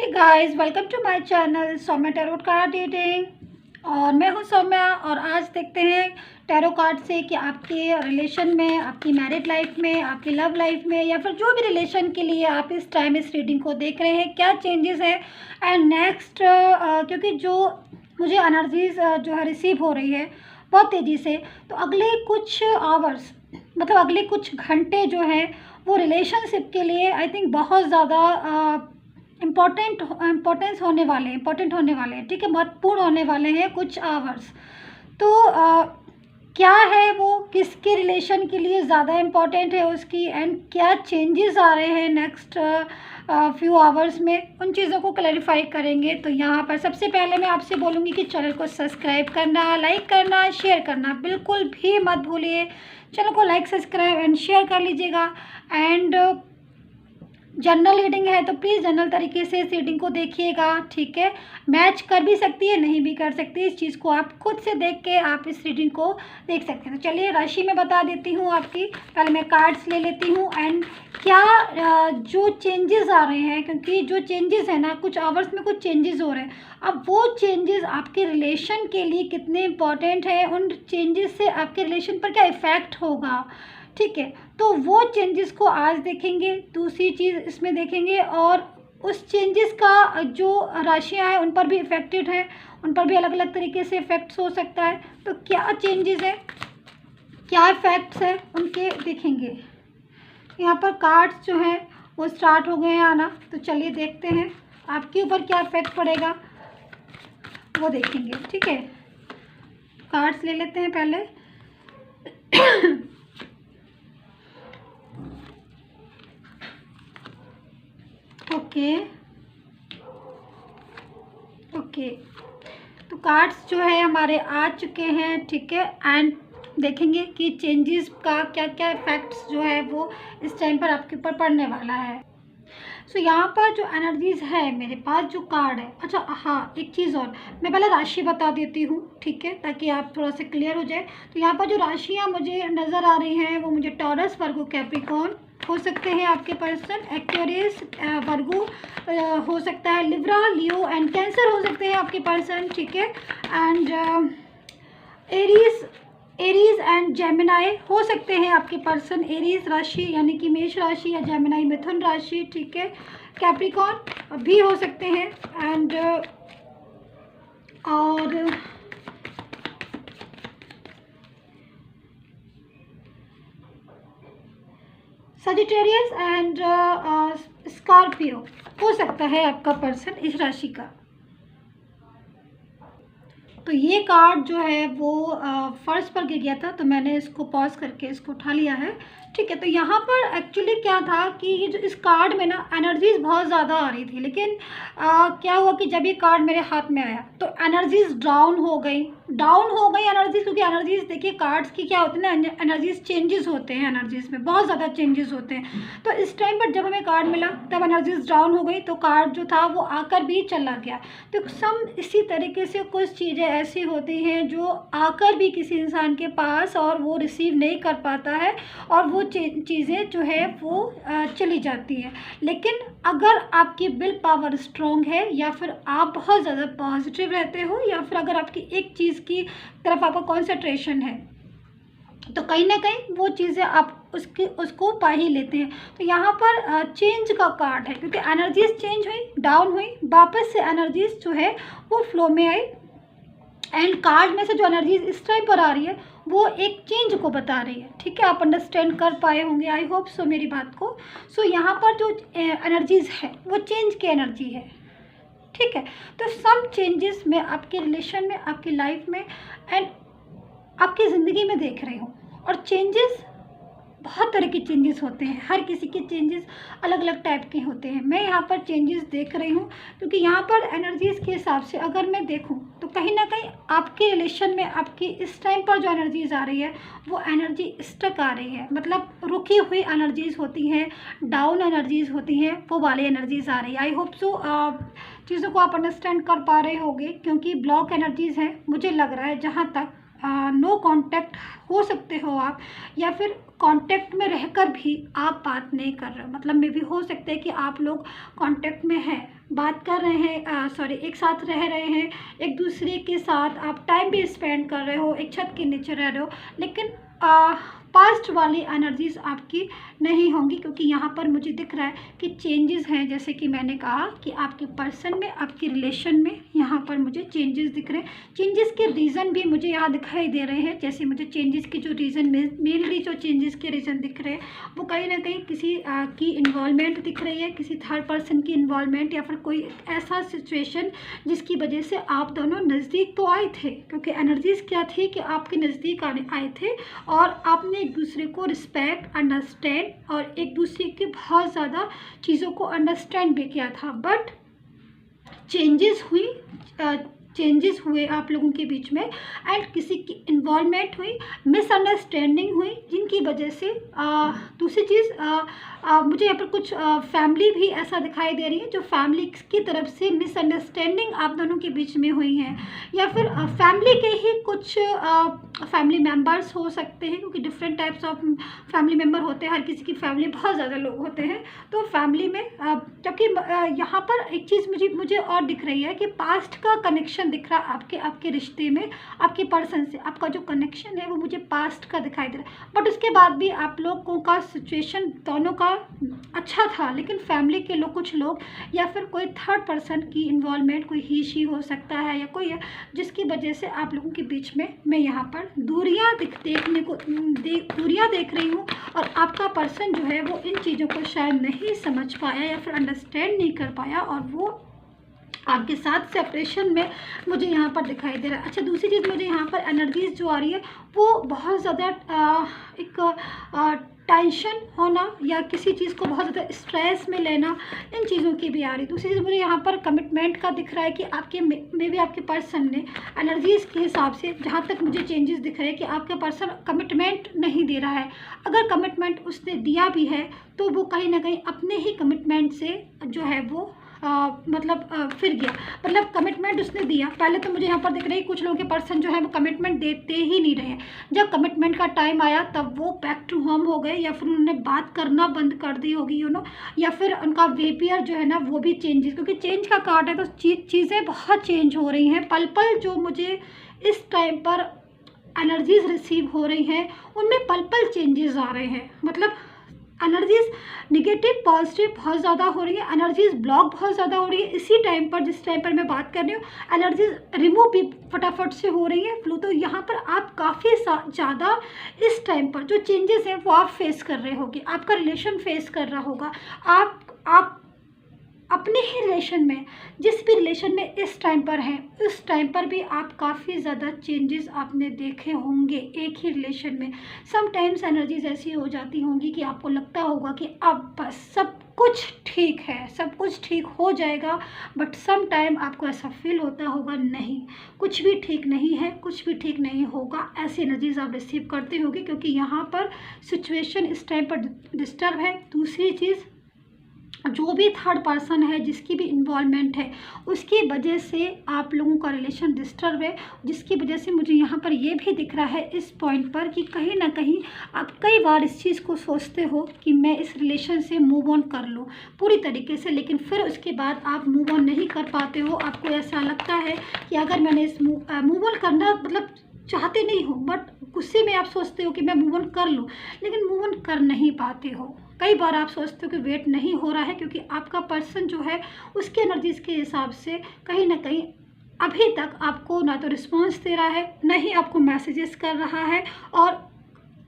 Hey guys, welcome to my channel Saumya tarot card reading. और मैं हूं सौम्या। और आज देखते हैं टैरो कार्ड से कि आपके रिलेशन में, आपकी मैरिड लाइफ में, आपकी लव लाइफ में, या फिर जो भी रिलेशन के लिए आप इस टाइम इस रीडिंग को देख रहे हैं, क्या चेंजेस है। एंड नेक्स्ट क्योंकि जो मुझे एनर्जीज जो है रिसीव हो रही है बहुत तेज़ी से, तो अगले कुछ आवर्स, मतलब अगले कुछ घंटे जो है वो रिलेशनशिप के लिए आई थिंक बहुत ज़्यादा इम्पोर्टेंट होने वाले हैं। ठीक है, महत्वपूर्ण होने वाले हैं कुछ आवर्स। तो क्या है वो, किसके रिलेशन के लिए ज़्यादा इम्पोर्टेंट है उसकी, एंड क्या चेंजेस आ रहे हैं नेक्स्ट फ्यू आवर्स में, उन चीज़ों को क्लैरिफाई करेंगे। तो यहाँ पर सबसे पहले मैं आपसे बोलूँगी कि चैनल को सब्सक्राइब करना, लाइक करना, शेयर करना बिल्कुल भी मत भूलिए। चैनल को लाइक, सब्सक्राइब एंड शेयर कर लीजिएगा। एंड जनरल रीडिंग है तो प्लीज़ जनरल तरीके से इस रीडिंग को देखिएगा। ठीक है, मैच कर भी सकती है, नहीं भी कर सकती, इस चीज़ को आप खुद से देख के आप इस रीडिंग को देख सकते हैं। तो चलिए राशि में बता देती हूँ आपकी। पहले मैं कार्ड्स ले लेती हूँ एंड क्या जो चेंजेस आ रहे हैं, क्योंकि जो चेंजेस है ना, कुछ आवर्स में कुछ चेंजेस हो रहे हैं। अब वो चेंजेस आपके रिलेशन के लिए कितने इम्पॉर्टेंट है, उन चेंजेस से आपके रिलेशन पर क्या इफ़ेक्ट होगा। ठीक है, तो वो चेंजेस को आज देखेंगे। दूसरी चीज़ इसमें देखेंगे, और उस चेंजेस का जो राशियां हैं उन पर भी इफ़ेक्टेड है, उन पर भी अलग अलग तरीके से इफ़ेक्ट्स हो सकता है। तो क्या चेंजेस है, क्या इफ़ेक्ट्स है, उनके देखेंगे। यहाँ पर कार्ड्स जो हैं वो स्टार्ट हो गए हैं आना। तो चलिए देखते हैं आपके ऊपर क्या इफ़ेक्ट पड़ेगा, वो देखेंगे। ठीक है, कार्ड्स ले लेते हैं पहले। ओके, तो कार्ड्स जो है हमारे आ चुके हैं। ठीक है, एंड देखेंगे कि चेंजेस का क्या क्या इफ़ेक्ट्स जो है वो इस टाइम पर आपके ऊपर पड़ने वाला है। सो यहाँ पर जो एनर्जीज है मेरे पास, जो कार्ड है। अच्छा हाँ, एक चीज़ और, मैं पहले राशि बता देती हूँ। ठीक है, ताकि आप थोड़ा सा क्लियर हो जाए। तो यहाँ पर जो राशियाँ मुझे नज़र आ रही हैं वो मुझे टॉरस, वर्गो, कैप्रिकॉर्न हो सकते हैं आपके पर्सन, एक्वेरियस, वर्गो हो सकता है, लिब्रा, लियो एंड कैंसर हो सकते हैं आपके पर्सन। ठीक है, एंड एरीज एंड जेमिनाई हो सकते हैं आपके पर्सन। एरीज राशि यानी कि मेष राशि, या जेमिनाई मिथुन राशि। ठीक है, कैप्रिकॉर्न भी हो सकते हैं। एंड और सजिटेरियस एंड स्कॉर्पियो हो सकता है आपका पर्सन इस राशि का। तो ये कार्ड जो है वो फर्स्ट पर गिर गया था, तो मैंने इसको पॉज करके इसको उठा लिया है। ठीक है, तो यहाँ पर एक्चुअली क्या था कि ये जो इस कार्ड में ना एनर्जीज बहुत ज़्यादा आ रही थी, लेकिन क्या हुआ कि जब ये कार्ड मेरे हाथ में आया तो एनर्जीज डाउन हो गई एनर्जीज। क्योंकि एनर्जीज देखिए, कार्ड्स की क्या होती है ना, एनर्जीज चेंजेस होते हैं, एनर्जीज में बहुत ज़्यादा चेंजेस होते हैं। तो इस टाइम पर जब हमें कार्ड मिला तब एनर्जीज डाउन हो गई, तो कार्ड जो था वो आकर भी चला गया। तो सम इसी तरीके से कुछ चीज़ें ऐसी होती हैं जो आकर भी किसी इंसान के पास और वो रिसीव नहीं कर पाता है, और वो चीज़ें जो है वो चली जाती हैं। लेकिन अगर आपकी विल पावर स्ट्रॉन्ग है, या फिर आप बहुत ज़्यादा पॉजिटिव रहते हो, या फिर अगर आपकी एक चीज़ की तरफ आपका कॉन्सेंट्रेशन है, तो कहीं ना कहीं वो चीज़ें आप उसको पा ही लेते हैं। तो यहाँ पर चेंज का कार्ड है, क्योंकि एनर्जीज चेंज हुई, डाउन हुई, वापस से एनर्जीज जो है वो फ्लो में आई। एंड कार्ड में से जो एनर्जीज इस टाइम पर आ रही है वो एक चेंज को बता रही है। ठीक है, आप अंडरस्टैंड कर पाए होंगे, आई होप सो मेरी बात को। सो यहाँ पर जो एनर्जीज है वो चेंज की एनर्जी है। ठीक है, तो सम चेंजेस मैं आपके रिलेशन में, आपकी लाइफ में एंड आपकी ज़िंदगी में देख रही हूँ। और चेंजेस बहुत तरह के चेंजेस होते हैं, हर किसी के चेंजेस अलग अलग टाइप के होते हैं। मैं यहाँ पर चेंजेस देख रही हूँ, क्योंकि यहाँ पर एनर्जीज़ के हिसाब से अगर मैं देखूँ तो कहीं ना कहीं आपके रिलेशन में आपकी इस टाइम पर जो एनर्जीज़ आ रही है वो एनर्जी स्टक आ रही है, मतलब रुकी हुई एनर्जीज़ होती हैं, डाउन एनर्जीज़ होती हैं, वो वाली एनर्जीज़ आ रही है। आई होप सो चीज़ों को आप अंडरस्टैंड कर पा रहे होंगे, क्योंकि ब्लॉक एनर्जीज़ हैं मुझे लग रहा है, जहाँ तक नो कांटेक्ट हो सकते हो आप, या फिर कांटेक्ट में रहकर भी आप बात नहीं कर रहे हो। मतलब मे भी हो सकता है कि आप लोग कांटेक्ट में हैं, बात कर रहे हैं, एक साथ रह रहे हैं, एक दूसरे के साथ आप टाइम भी स्पेंड कर रहे हो, एक छत के नीचे रह रहे हो, लेकिन पास्ट वाली एनर्जीज आपकी नहीं होंगी, क्योंकि यहाँ पर मुझे दिख रहा है कि चेंजेस हैं। जैसे कि मैंने कहा कि आपके पर्सन में, आपके रिलेशन में यहाँ पर मुझे चेंजेस दिख रहे हैं। चेंजेस के रीज़न भी मुझे यहाँ दिखाई दे रहे हैं। जैसे मुझे चेंजेस के जो रीज़न, मेनली जो चेंजेस के रीज़न दिख रहे हैं वो कहीं ना कहीं किसी की इन्वॉल्वमेंट दिख रही है, किसी थर्ड पर्सन की इन्वॉल्वमेंट, या फिर कोई ऐसा सिचुएशन जिसकी वजह से आप दोनों नज़दीक तो आए थे, क्योंकि एनर्जीज क्या थी कि आपके नज़दीक आए थे और आपने एक दूसरे को रिस्पेक्ट, अंडरस्टैंड और एक दूसरे के बहुत ज़्यादा चीज़ों को अंडरस्टैंड भी किया था। बट चेंजेस हुए आप लोगों के बीच में, एंड किसी की इन्वॉल्वमेंट हुई, मिसअंडरस्टैंडिंग हुई, जिनकी वजह से दूसरी चीज़ मुझे यहाँ पर कुछ फैमिली भी ऐसा दिखाई दे रही है, जो फैमिली की तरफ से मिसअंडरस्टैंडिंग आप दोनों के बीच में हुई हैं, या फिर फैमिली के ही कुछ फैमिली मेम्बर्स हो सकते हैं, क्योंकि different types of family member होते हैं, हर किसी की फैमिली बहुत ज़्यादा लोग होते हैं। तो फैमिली में जबकि यहाँ पर एक चीज़ मुझे और दिख रही है कि पास्ट का कनेक्शन दिख रहा है आपके रिश्ते में, आपके पर्सन से आपका जो कनेक्शन है वो मुझे पास्ट का दिखाई दे रहा है। बट उसके बाद भी आप लोगों का सिचुएशन दोनों का अच्छा था, लेकिन फैमिली के कुछ लोग या फिर कोई थर्ड पर्सन की इन्वॉल्वमेंट, कोई ही शी हो सकता है या कोई है, जिसकी वजह से आप लोगों के बीच में मैं यहाँ पर दूरियाँ दूरियाँ देख रही हूँ। और आपका पर्सन जो है वो इन चीज़ों को शायद नहीं समझ पाया या फिर अंडरस्टैंड नहीं कर पाया, और वो आपके साथ सेपरेशन में मुझे यहाँ पर दिखाई दे रहा है। अच्छा, दूसरी चीज़ मुझे यहाँ पर एनर्जीज जो आ रही है वो बहुत ज़्यादा एक टेंशन होना या किसी चीज़ को बहुत ज़्यादा स्ट्रेस में लेना, इन चीज़ों की भी आ रही है। दूसरी चीज़ मुझे यहाँ पर कमिटमेंट का दिख रहा है कि आपके में भी आपके पर्सन ने एनर्जीज़ के हिसाब से, जहाँ तक मुझे चेंजेस दिख रहे हैं कि आपका पर्सन कमिटमेंट नहीं दे रहा है। अगर कमिटमेंट उसने दिया भी है तो वो कहीं ना कहीं अपने ही कमिटमेंट से जो है वो फिर गया। मतलब कमिटमेंट उसने दिया, पहले तो मुझे यहाँ पर दिख रही है कुछ लोगों के पर्सन जो है वो कमिटमेंट देते ही नहीं रहे। जब कमिटमेंट का टाइम आया तब वो बैक टू होम हो गए, या फिर उन्होंने बात करना बंद कर दी होगी, या फिर उनका बिहेवियर जो है ना वो भी चेंजेस, क्योंकि चेंज का कार्ड है तो चीज़ें बहुत चेंज हो रही हैं। पल पल जो मुझे इस टाइम पर एनर्जीज रिसीव हो रही हैं उनमें पल पल चेंजेस आ रहे हैं। मतलब एनर्जीज नेगेटिव पॉजिटिव बहुत ज़्यादा हो रही है, एनर्जीज ब्लॉक बहुत ज़्यादा हो रही है। इसी टाइम पर, जिस टाइम पर मैं बात कर रही हूँ, एनर्जीज रिमूव भी फटाफट से हो रही है फ्लो। तो यहाँ पर आप काफ़ी ज़्यादा इस टाइम पर जो चेंजेस हैं वो आप फेस कर रहे होगे, आपका रिलेशन फेस कर रहा होगा। आप अपने ही रिलेशन में, जिस भी रिलेशन में इस टाइम पर हैं, उस टाइम पर भी आप काफ़ी ज़्यादा चेंजेस आपने देखे होंगे एक ही रिलेशन में। समटाइम्स एनर्जीज ऐसी हो जाती होंगी कि आपको लगता होगा कि अब बस सब कुछ ठीक है, सब कुछ ठीक हो जाएगा, बट सम टाइम आपको ऐसा फील होता होगा नहीं, कुछ भी ठीक नहीं है, कुछ भी ठीक नहीं होगा। ऐसी एनर्जीज आप रिसीव करते होंगे, क्योंकि यहाँ पर सिचुएशन इस टाइम पर डिस्टर्ब है। दूसरी चीज़, जो भी थर्ड पर्सन है, जिसकी भी इन्वॉल्वमेंट है, उसकी वजह से आप लोगों का रिलेशन डिस्टर्ब है, जिसकी वजह से मुझे यहाँ पर ये भी दिख रहा है इस पॉइंट पर कि कहीं ना कहीं आप कई बार इस चीज़ को सोचते हो कि मैं इस रिलेशन से मूव ऑन कर लूँ पूरी तरीके से, लेकिन फिर उसके बाद आप मूव ऑन नहीं कर पाते हो। आपको ऐसा लगता है कि अगर मैंने इस मूव ऑन करना, मतलब चाहते नहीं हो, बट गुस्से में आप सोचते हो कि मैं मूव ऑन कर लूँ, लेकिन मूव ऑन कर नहीं पाते हो। कई बार आप सोचते हो कि वेट नहीं हो रहा है, क्योंकि आपका पर्सन जो है उसके एनर्जीज के हिसाब से कहीं ना कहीं अभी तक आपको ना तो रिस्पॉन्स दे रहा है, ना ही आपको मैसेजेस कर रहा है, और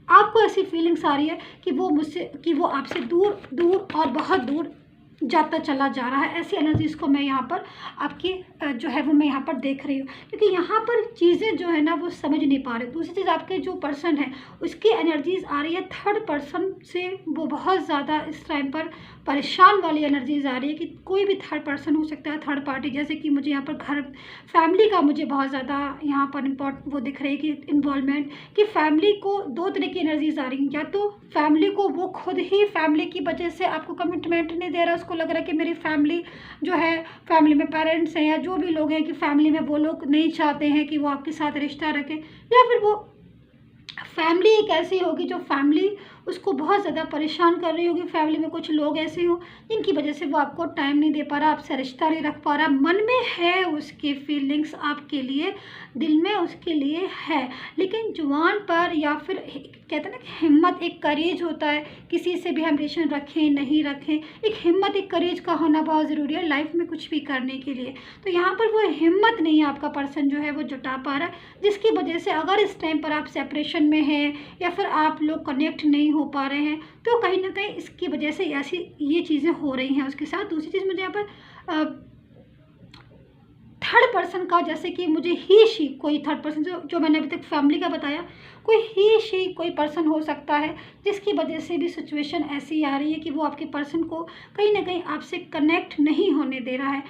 आपको ऐसी फीलिंग्स आ रही है कि वो आपसे दूर और बहुत दूर जाता चला जा रहा है। ऐसी एनर्जीज को मैं यहाँ पर आपकी जो है वो मैं यहाँ पर देख रही हूँ, क्योंकि यहाँ पर चीज़ें जो है ना वो समझ नहीं पा रहे। दूसरी चीज़, आपके जो पर्सन है उसकी एनर्जीज आ रही है थर्ड पर्सन से, वो बहुत ज़्यादा इस टाइम पर परेशान वाली एनर्जीज आ रही है कि कोई भी थर्ड पर्सन हो सकता है, थर्ड पार्टी। जैसे कि मुझे यहाँ पर घर फैमिली का मुझे बहुत ज़्यादा यहाँ पर वो दिख रही है कि इन्वॉल्वमेंट, कि फैमिली को दो तरह की एनर्जीज आ रही हैं। या तो फैमिली को वो खुद ही फैमिली की वजह से आपको कमिटमेंट नहीं दे रहा, उसको लग रहा है कि मेरी फैमिली जो है, फैमिली में पेरेंट्स हैं या जो भी लोग हैं, कि फैमिली में वो लोग नहीं चाहते हैं कि वो आपके साथ रिश्ता रखें, या फिर वो फैमिली एक ऐसी होगी जो फैमिली उसको बहुत ज़्यादा परेशान कर रही होगी। फैमिली में कुछ लोग ऐसे हो जिनकी वजह से वो आपको टाइम नहीं दे पा रहा, आपसे रिश्ता नहीं रख पा रहा। मन में है उसकी फीलिंग्स आपके लिए, दिल में उसके लिए है, लेकिन जुबान पर या फिर कहते हैं ना कि हिम्मत, एक करेज होता है, किसी से भी हम रिलेशन रखें नहीं रखें, एक हिम्मत, एक करेज का होना बहुत ज़रूरी है लाइफ में कुछ भी करने के लिए। तो यहाँ पर वो हिम्मत नहीं है आपका पर्सन जो है वो जुटा पा रहा है, जिसकी वजह से अगर इस टाइम पर आप सेपरेशन में हैं या फिर आप लोग कनेक्ट नहीं हो पा रहे हैं, तो कहीं ना कहीं इसकी वजह से ऐसी ये चीज़ें हो रही हैं उसके साथ। दूसरी चीज़ मुझे यहाँ पर थर्ड पर्सन का, जैसे कि मुझे ही शी, कोई थर्ड पर्सन जो मैंने अभी तक फैमिली का बताया, कोई ही शी कोई पर्सन हो सकता है जिसकी वजह से भी सिचुएशन ऐसी आ रही है कि वो आपके पर्सन को कहीं ना कहीं आपसे कनेक्ट नहीं होने दे रहा है।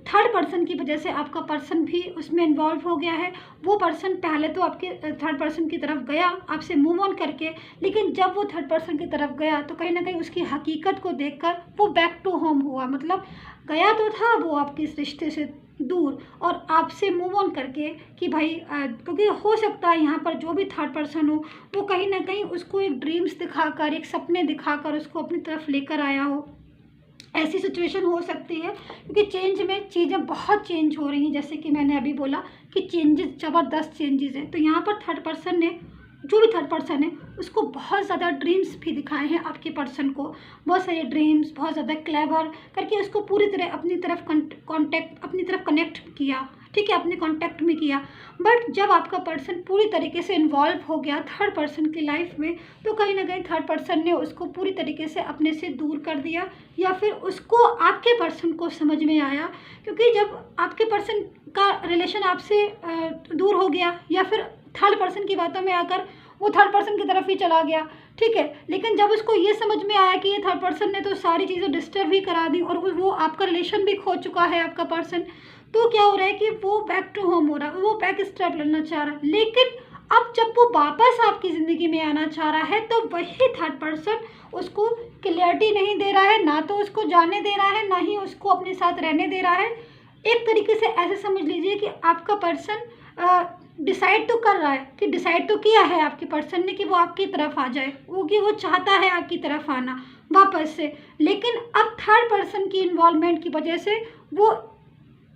थर्ड पर्सन की वजह से आपका पर्सन भी उसमें इन्वॉल्व हो गया है। वो पर्सन पहले तो आपके थर्ड पर्सन की तरफ गया आपसे मूव ऑन करके, लेकिन जब वो थर्ड पर्सन की तरफ गया तो कहीं ना कहीं उसकी हकीकत को देखकर वो बैक टू होम हुआ। मतलब गया तो था वो आपके इस रिश्ते से दूर और आपसे मूव ऑन करके कि भाई क्योंकि हो सकता है यहाँ पर जो भी थर्ड पर्सन हो वो कहीं ना कहीं उसको एक ड्रीम्स दिखाकर, एक सपने दिखाकर उसको अपनी तरफ लेकर आया हो। ऐसी सिचुएशन हो सकती है क्योंकि चेंज में चीज़ें बहुत चेंज हो रही हैं, जैसे कि मैंने अभी बोला कि चेंजेस, ज़बरदस्त चेंजेस हैं। तो यहाँ पर थर्ड पर्सन ने, जो भी थर्ड पर्सन है, उसको बहुत ज़्यादा ड्रीम्स भी दिखाए हैं आपके पर्सन को, बहुत सारे ड्रीम्स, बहुत ज़्यादा क्लेवर करके उसको पूरी तरह अपनी तरफ अपनी तरफ कनेक्ट किया, ठीक है, अपने कांटेक्ट में किया। बट जब आपका पर्सन पूरी तरीके से इन्वॉल्व हो गया थर्ड पर्सन की लाइफ में, तो कहीं ना कहीं थर्ड पर्सन ने उसको पूरी तरीके से अपने से दूर कर दिया, या फिर उसको आपके पर्सन को समझ में आया, क्योंकि जब आपके पर्सन का रिलेशन आपसे दूर हो गया या फिर थर्ड पर्सन की बातों में आकर वो थर्ड पर्सन की तरफ ही चला गया, ठीक है, लेकिन जब उसको ये समझ में आया कि ये थर्ड पर्सन ने तो सारी चीज़ें डिस्टर्ब ही करा दी और वो आपका रिलेशन भी खो चुका है आपका पर्सन, तो क्या हो रहा है कि वो बैक टू होम हो रहा है, वो बैक स्टेप लेना चाह रहा है। लेकिन अब जब वो वापस आपकी ज़िंदगी में आना चाह रहा है तो वही थर्ड पर्सन उसको क्लियरिटी नहीं दे रहा है, ना तो उसको जाने दे रहा है, ना ही उसको अपने साथ रहने दे रहा है। एक तरीके से ऐसे समझ लीजिए कि आपका पर्सन डिसाइड तो कर रहा है, कि डिसाइड तो किया है आपके पर्सन ने कि वो आपकी तरफ आ जाए, वो कि वो चाहता है आपकी तरफ आना वापस से, लेकिन अब थर्ड पर्सन की इन्वॉल्वमेंट की वजह से वो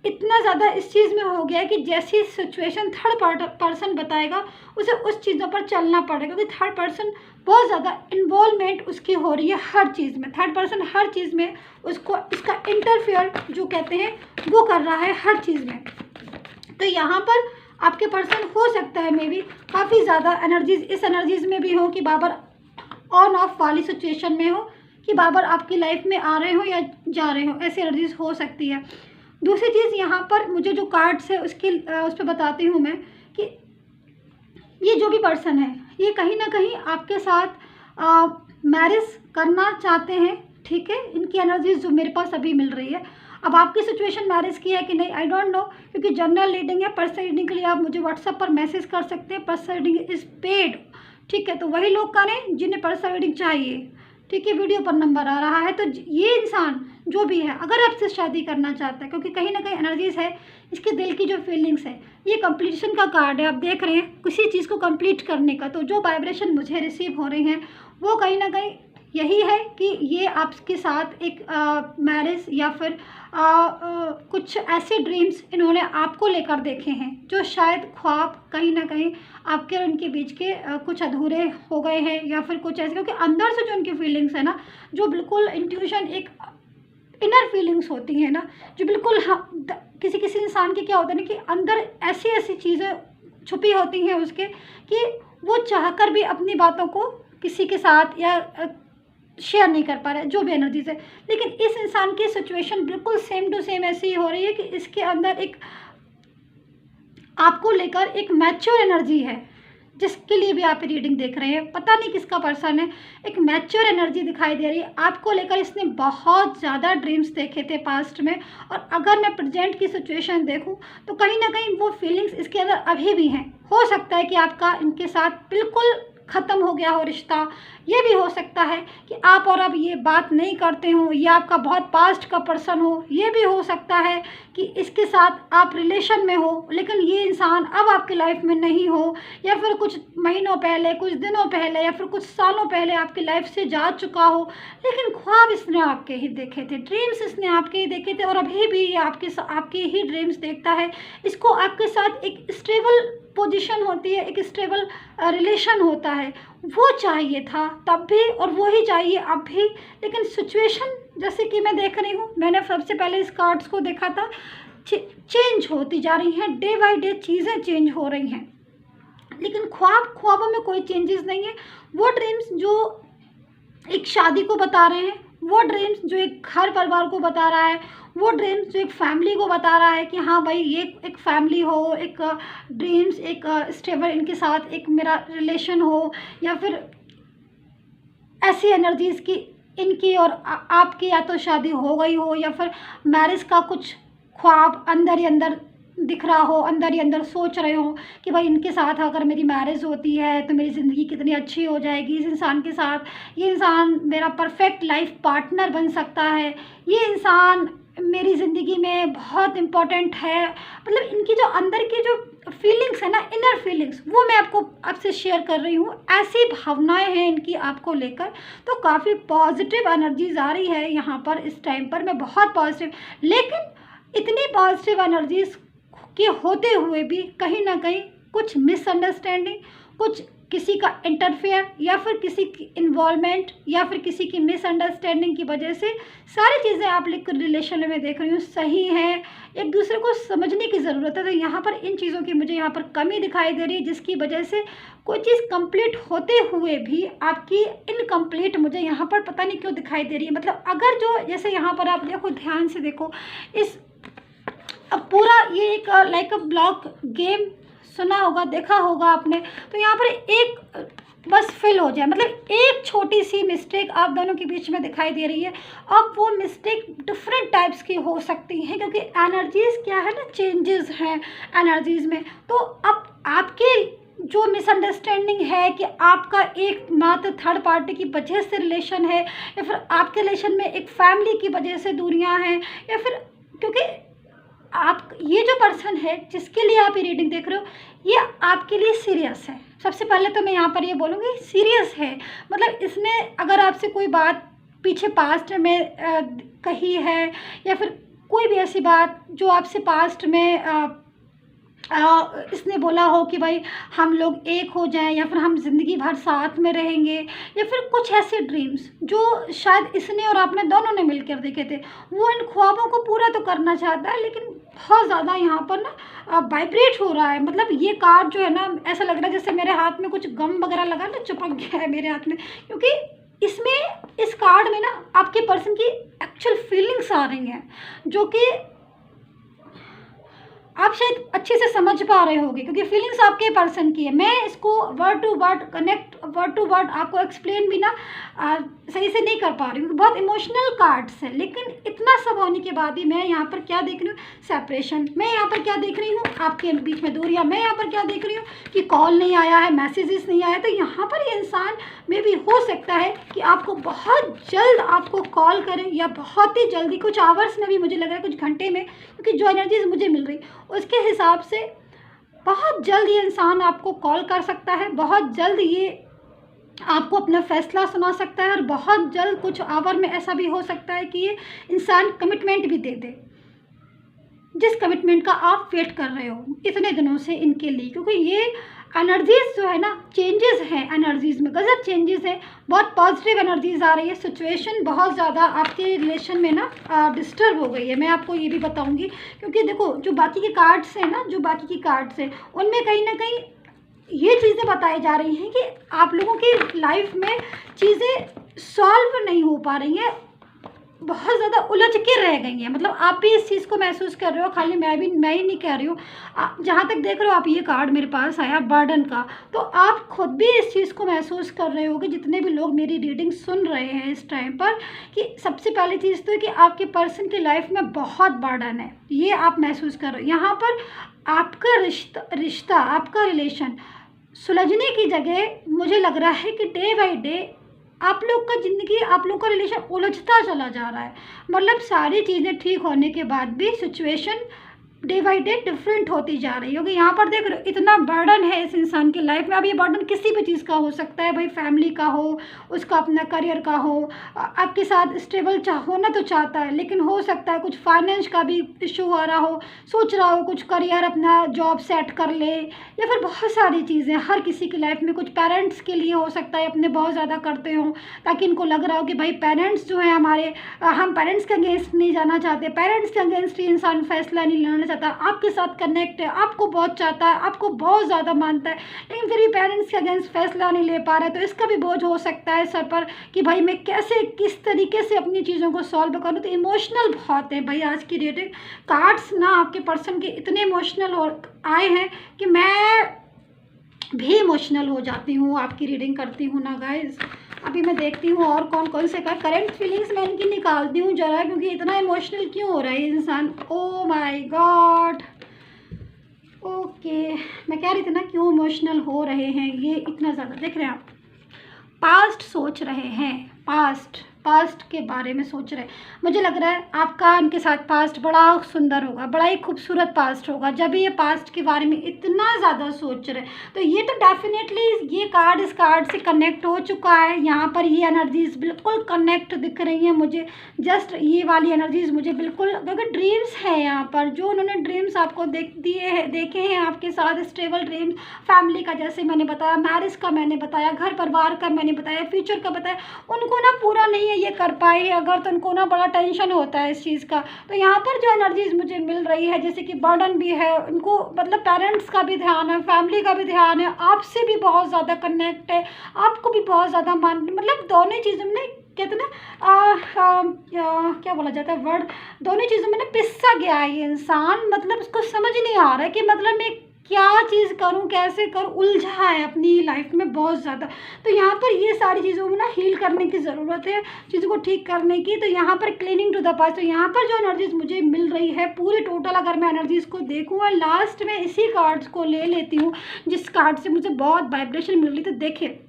इतना ज़्यादा इस चीज़ में हो गया है कि जैसी सिचुएशन थर्ड पर्सन बताएगा उसे उस चीज़ों पर चलना पड़ेगा, क्योंकि थर्ड पर्सन बहुत ज़्यादा इन्वॉल्वमेंट उसकी हो रही है हर चीज़ में। थर्ड पर्सन हर चीज़ में उसको इसका इंटरफेयर जो कहते हैं वो कर रहा है हर चीज़ में। तो यहाँ पर आपके पर्सन हो सकता है मे बी काफ़ी ज़्यादा एनर्जीज, इस एनर्जीज में भी हो कि बाबर ऑन ऑफ वाली सिचुएशन में हो, कि बाबर आपकी लाइफ में आ रहे हो या जा रहे हो, ऐसी एनर्जीज हो सकती है। दूसरी चीज़ यहाँ पर मुझे जो कार्ड्स है उसकी उस पर बताती हूँ मैं कि ये जो भी पर्सन है ये कहीं ना कहीं आपके साथ मैरिज करना चाहते हैं, ठीक है, इनकी एनर्जीज जो मेरे पास अभी मिल रही है। अब आपकी सिचुएशन मैरिज की है कि नहीं आई डोंट नो, क्योंकि जनरल रीडिंग है। पर्सनल रीडिंग के लिए आप मुझे व्हाट्सएप पर मैसेज कर सकते हैं, पर्सनल रीडिंग इज़ पेड, ठीक है, तो वही लोग करें जिन्हें पर्सनल रीडिंग चाहिए, ठीक है, वीडियो पर नंबर आ रहा है। तो ये इंसान जो भी है अगर आपसे शादी करना चाहता है, क्योंकि कहीं ना कहीं एनर्जीज है, इसके दिल की जो फीलिंग्स है, ये कंप्लीशन का कार्ड है, आप देख रहे हैं किसी चीज़ को कंप्लीट करने का। तो जो वाइब्रेशन मुझे रिसीव हो रही हैं वो कहीं ना कहीं यही है कि ये आपके साथ एक मैरिज या फिर कुछ ऐसे ड्रीम्स इन्होंने आपको लेकर देखे हैं जो शायद ख्वाब कहीं ना कहीं आपके और उनके बीच के कुछ अधूरे हो गए हैं, या फिर कुछ ऐसे, क्योंकि अंदर से जो उनकी फीलिंग्स है ना, जो बिल्कुल इंट्यूशन, एक इनर फीलिंग्स होती हैं ना, जो बिल्कुल किसी किसी इंसान के क्या होता है ना कि अंदर ऐसी ऐसी चीज़ें छुपी होती हैं उसके कि वो चाहकर भी अपनी बातों को किसी के साथ या शेयर नहीं कर पा रहा है, जो भी एनर्जीज है। लेकिन इस इंसान की सिचुएशन बिल्कुल सेम टू सेम ऐसी ही हो रही है कि इसके अंदर एक आपको लेकर एक मैच्योर एनर्जी है, जिसके लिए भी आप रीडिंग देख रहे हैं। पता नहीं किसका पर्सन है, एक मैच्योर एनर्जी दिखाई दे रही है आपको लेकर। इसने बहुत ज़्यादा ड्रीम्स देखे थे पास्ट में, और अगर मैं प्रेजेंट की सिचुएशन देखूं तो कहीं ना कहीं वो फीलिंग्स इसके अंदर अभी भी हैं। हो सकता है कि आपका इनके साथ बिल्कुल ख़त्म हो गया हो रिश्ता। ये भी हो सकता है कि आप और अब ये बात नहीं करते हो, ये आपका बहुत पास्ट का पर्सन हो। ये भी हो सकता है कि इसके साथ आप रिलेशन में हो लेकिन ये इंसान अब आपकी लाइफ में नहीं हो, या फिर कुछ महीनों पहले, कुछ दिनों पहले, या फिर कुछ सालों पहले आपकी लाइफ से जा चुका हो। लेकिन ख्वाब इसने आपके ही देखे थे, ड्रीम्स इसने आपके ही देखे थे और अभी भी ये आपके ही ड्रीम्स देखता है। इसको आपके साथ एक स्टेबल पोजीशन होती है, एक स्टेबल रिलेशन होता है, वो चाहिए था तब भी और वो ही चाहिए अब भी। लेकिन सिचुएशन जैसे कि मैं देख रही हूँ, मैंने सबसे पहले इस कार्ड्स को देखा था, चेंज होती जा रही हैं, डे बाय डे चीज़ें चेंज हो रही हैं। लेकिन ख्वाबों में कोई चेंजेस नहीं है। वो ड्रीम्स जो एक शादी को बता रहे हैं, वो ड्रीम्स जो एक घर परिवार को बता रहा है, वो ड्रीम्स जो एक फैमिली को बता रहा है कि हाँ भाई ये एक फैमिली हो, एक ड्रीम्स, एक स्टेबल इनके साथ एक मेरा रिलेशन हो, या फिर ऐसी एनर्जीज़ की इनकी और आपकी या तो शादी हो गई हो, या फिर मैरिज का कुछ ख्वाब अंदर ही अंदर दिख रहा हो, अंदर ही अंदर सोच रहे हो कि भाई इनके साथ अगर मेरी मैरिज होती है तो मेरी ज़िंदगी कितनी अच्छी हो जाएगी, इस इंसान के साथ ये इंसान मेरा परफेक्ट लाइफ पार्टनर बन सकता है, ये इंसान मेरी ज़िंदगी में बहुत इम्पोर्टेंट है। मतलब इनकी जो अंदर की जो फीलिंग्स है ना, इनर फीलिंग्स, वो मैं आपसे शेयर कर रही हूँ। ऐसी भावनाएं हैं इनकी आपको लेकर, तो काफ़ी पॉजिटिव एनर्जीज आ रही है यहाँ पर इस टाइम पर। मैं बहुत पॉजिटिव, लेकिन इतनी पॉजिटिव एनर्जीज के होते हुए भी कहीं ना कहीं कुछ मिसअंडरस्टैंडिंग, कुछ किसी का इंटरफेयर, या फिर किसी की इन्वॉल्वमेंट, या फिर किसी की मिसअंडरस्टैंडिंग की वजह से सारी चीज़ें आप लिख कर रिलेशन में देख रही हूँ सही हैं। एक दूसरे को समझने की ज़रूरत है, तो यहाँ पर इन चीज़ों की मुझे यहाँ पर कमी दिखाई दे रही है, जिसकी वजह से कोई चीज़ कंप्लीट होते हुए भी आपकी इनकम्प्लीट मुझे यहाँ पर पता नहीं क्यों दिखाई दे रही है। मतलब अगर जो जैसे यहाँ पर आप देखो, ध्यान से देखो, इस अब पूरा ये एक लाइक अ ब्लॉक गेम सुना होगा, देखा होगा आपने। तो यहाँ पर एक बस फिल हो जाए, मतलब एक छोटी सी मिस्टेक आप दोनों के बीच में दिखाई दे रही है। अब वो मिस्टेक डिफरेंट टाइप्स की हो सकती हैं, क्योंकि एनर्जीज़ क्या है ना, चेंजेस हैं एनर्जीज़ में। तो अब आपके जो मिसअंडरस्टैंडिंग है कि आपका एक मात्र थर्ड पार्टी की वजह से रिलेशन है, या फिर आपके रिलेशन में एक फैमिली की वजह से दूरियां हैं, या फिर क्योंकि आप ये जो पर्सन है जिसके लिए आप ये रीडिंग देख रहे हो, ये आपके लिए सीरियस है। सबसे पहले तो मैं यहाँ पर ये बोलूँगी, सीरियस है। मतलब इसने अगर आपसे कोई बात पीछे पास्ट में कही है, या फिर कोई भी ऐसी बात जो आपसे पास्ट में इसने बोला हो कि भाई हम लोग एक हो जाएं, या फिर हम ज़िंदगी भर साथ में रहेंगे, या फिर कुछ ऐसे ड्रीम्स जो शायद इसने और आपने दोनों ने मिलकर देखे थे, वो इन ख्वाबों को पूरा तो करना चाहता है, लेकिन बहुत ज़्यादा यहाँ पर ना वाइब्रेट हो रहा है। मतलब ये कार्ड जो है ना, ऐसा लग रहा है जैसे मेरे हाथ में कुछ गम वगैरह लगा ना, चिपक गया है मेरे हाथ में, क्योंकि इसमें इस कार्ड में ना आपके पर्सन की एक्चुअल फीलिंग्स आ रही हैं, जो कि आप शायद अच्छे से समझ पा रहे होंगे, क्योंकि फीलिंग्स आपके पर्सन की है। मैं इसको word to word connect, word to word आपको एक्सप्लेन भी ना सही से नहीं कर पा रही हूँ, बहुत इमोशनल कार्ड्स है। लेकिन इतना सब होने के बाद भी मैं यहाँ पर क्या देख रही हूँ, सेपरेशन। मैं यहाँ पर क्या देख रही हूँ, आपके बीच में दूरियाँ। मैं यहाँ पर क्या देख रही हूँ कि कॉल नहीं आया है, मैसेजेस नहीं आया। तो यहाँ पर ये इंसान में भी हो सकता है कि आपको बहुत जल्द आपको कॉल करें, या बहुत ही जल्दी, कुछ आवर्स में भी, मुझे लग रहा है कुछ घंटे में, क्योंकि जो एनर्जीज मुझे मिल रही उसके हिसाब से बहुत जल्द ये इंसान आपको कॉल कर सकता है, बहुत जल्द ये आपको अपना फैसला सुना सकता है, और बहुत जल्द कुछ आवर में ऐसा भी हो सकता है कि ये इंसान कमिटमेंट भी दे दे, जिस कमिटमेंट का आप वेट कर रहे हो इतने दिनों से इनके लिए। क्योंकि ये एनर्जीज जो है ना, चेंजेस हैं एनर्जीज में, गजब चेंजेस है, बहुत पॉजिटिव एनर्जीज आ रही है। सिचुएशन बहुत ज़्यादा आपके रिलेशन में ना डिस्टर्ब हो गई है, मैं आपको ये भी बताऊंगी। क्योंकि देखो, जो बाकी के कार्ड्स हैं ना, जो बाकी की कार्ड्स हैं, उनमें कहीं ना कहीं ये चीज़ें बताई जा रही हैं कि आप लोगों की लाइफ में चीज़ें सॉल्व नहीं हो पा रही हैं, बहुत ज़्यादा उलझ के रह गई हैं। मतलब आप भी इस चीज़ को महसूस कर रहे हो, खाली मैं ही नहीं कह रही हूँ। जहाँ तक देख रहे हो आप, ये कार्ड मेरे पास आया बर्डन का, तो आप खुद भी इस चीज़ को महसूस कर रहे हो कि जितने भी लोग मेरी रीडिंग सुन रहे हैं इस टाइम पर, कि सबसे पहली चीज़ तो है कि आपके पर्सन की लाइफ में बहुत बर्डन है, ये आप महसूस कर रहे हो। यहाँ पर आपका रिश्ता, आपका रिलेशन सुलझने की जगह मुझे लग रहा है कि डे बाय डे आप लोग का ज़िंदगी, आप लोग का रिलेशन उलझता चला जा रहा है। मतलब सारी चीज़ें ठीक होने के बाद भी situation day by day different होती जा रही होगी। यहाँ पर देख रहे हो इतना बर्डन है इस इंसान की लाइफ में। अब ये बर्डन किसी भी चीज़ का हो सकता है, भाई फैमिली का हो, उसका अपना करियर का हो, आपके साथ स्टेबल होना तो चाहता है, लेकिन हो सकता है कुछ फाइनेंस का भी इशू आ रहा हो, सोच रहा हो कुछ करियर अपना जॉब सेट कर ले, या फिर बहुत सारी चीज़ें हर किसी की लाइफ में। कुछ पेरेंट्स के लिए हो सकता है अपने बहुत ज़्यादा करते हों, ताकि इनको लग रहा हो कि भाई पेरेंट्स जो है हमारे, हम पेरेंट्स के अगेंस्ट नहीं जाना चाहते, पेरेंट्स के अगेंस्ट ही इंसान फैसला नहीं लेना चाहता, आपके साथ कनेक्ट है, आपको बहुत चाहता है, आपको बहुत ज़्यादा मानता है, लेकिन फिर भी पेरेंट्स के अगेंस्ट फैसला नहीं ले पा रहा है। तो इसका भी बोझ हो सकता है सर पर कि भाई मैं कैसे, किस तरीके से अपनी चीज़ों को सॉल्व करूँ। तो इमोशनल बहुत है भाई आज की रीडिंग। कार्ड्स ना आपके पर्सन के इतने इमोशनल आए हैं कि मैं भी इमोशनल हो जाती हूँ आपकी रीडिंग करती हूँ ना गाइज। अभी मैं देखती हूँ और कौन कौन से का करेंट फीलिंग्स मैं इनकी निकालती हूँ ज़रा, क्योंकि इतना इमोशनल क्यों हो रहा है इंसान। ओ माय गॉड, ओके, मैं कह रही थी ना क्यों इमोशनल हो रहे हैं ये इतना ज़्यादा। देख रहे हैं आप, पास्ट सोच रहे हैं, पास्ट के बारे में सोच रहे हैं। मुझे लग रहा है आपका इनके साथ पास्ट बड़ा सुंदर होगा, बड़ा ही खूबसूरत पास्ट होगा। जब ये पास्ट के बारे में इतना ज़्यादा सोच रहे हैं तो ये तो डेफिनेटली ये कार्ड इस कार्ड से कनेक्ट हो चुका है। यहाँ पर ये एनर्जीज बिल्कुल कनेक्ट दिख रही हैं मुझे, जस्ट ये वाली एनर्जीज मुझे बिल्कुल, क्योंकि ड्रीम्स हैं यहाँ पर, जो उन्होंने ड्रीम्स आपको देखे हैं आपके साथ, स्टेबल ड्रीम्स, फैमिली का जैसे मैंने बताया, मैरिज का मैंने बताया, घर परिवार का मैंने बताया, फ्यूचर का बताया, उनको ना पूरा नहीं ये कर पाए हैं अगर, तो उनको ना बड़ा टेंशन होता है इस चीज़ का। तो यहाँ पर जो एनर्जीज मुझे मिल रही है, जैसे कि बर्डन भी है उनको, मतलब पेरेंट्स का भी ध्यान है, फैमिली का भी ध्यान है, आपसे भी बहुत ज़्यादा कनेक्ट है, आपको भी बहुत ज़्यादा मतलब दोनों चीज़ों में कहते ना क्या बोला जाता है वर्ड, दोनों चीज़ों में ना पिस्सा गया है ये इंसान। मतलब उसको समझ नहीं आ रहा है कि मतलब मैं क्या चीज़ करूं, कैसे करूं, उलझा है अपनी लाइफ में बहुत ज़्यादा। तो यहाँ पर ये सारी चीज़ों में ना हील करने की ज़रूरत है, चीज़ों को ठीक करने की। तो यहाँ पर क्लीनिंग टू द पास्ट, तो यहाँ पर जो एनर्जीज मुझे मिल रही है पूरी टोटल, अगर मैं एनर्जीज को देखूँ और लास्ट में इसी कार्ड्स को ले लेती हूँ जिस कार्ड से मुझे बहुत वाइब्रेशन मिल रही। तो देखिए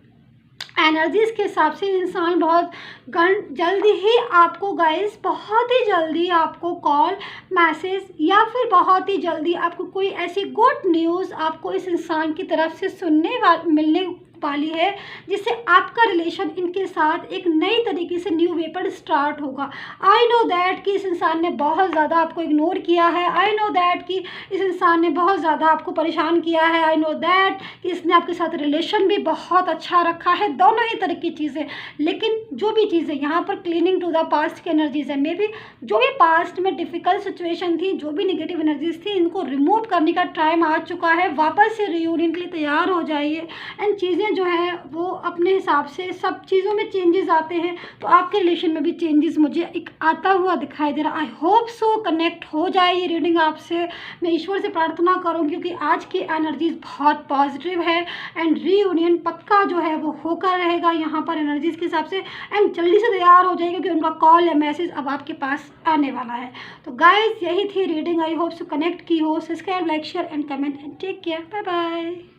एनर्जीज के हिसाब से इंसान बहुत जल्दी ही आपको गाइस, बहुत ही जल्दी आपको कॉल, मैसेज या फिर बहुत ही जल्दी आपको कोई ऐसी गुड न्यूज़ आपको इस इंसान की तरफ से मिलने वाली है, जिससे आपका रिलेशन इनके साथ एक नई तरीके से न्यू वे पर स्टार्ट होगा। आई नो दैट कि इस इंसान ने बहुत ज़्यादा आपको इग्नोर किया है, आई नो दैट कि इस इंसान ने बहुत ज़्यादा आपको परेशान किया है, आई नो दैट कि इसने आपके साथ रिलेशन भी बहुत अच्छा रखा है, दोनों ही तरह की चीज़ें। लेकिन जो भी चीज़ें यहाँ पर क्लीनिंग टू द पास्ट की एनर्जीज है, मे बी जो भी पास्ट में डिफ़िकल्ट सिचुएशन थी, जो भी नेगेटिव एनर्जीज थी, इनको रिमूव करने का टाइम आ चुका है। वापस से रियूनियन के लिए तैयार हो जाइए। एंड चीज़ें जो है वो अपने हिसाब से, सब चीज़ों में चेंजेस आते हैं, तो आपके रिलेशन में भी चेंजेस मुझे एक आता हुआ दिखाई दे रहा। आई होप सो कनेक्ट हो जाए ये रीडिंग आपसे। मैं ईश्वर से प्रार्थना करूँ क्योंकि आज की एनर्जीज बहुत पॉजिटिव है एंड रीयूनियन पक्का जो है वो होकर रहेगा यहाँ पर एनर्जीज के हिसाब से। एंड जल्दी से तैयार हो जाएगा क्योंकि उनका कॉल या मैसेज अब आपके पास आने वाला है। तो गाइज यही थी reading, I hope so connect की हो। Subscribe, like, share and comment and take care, bye bye.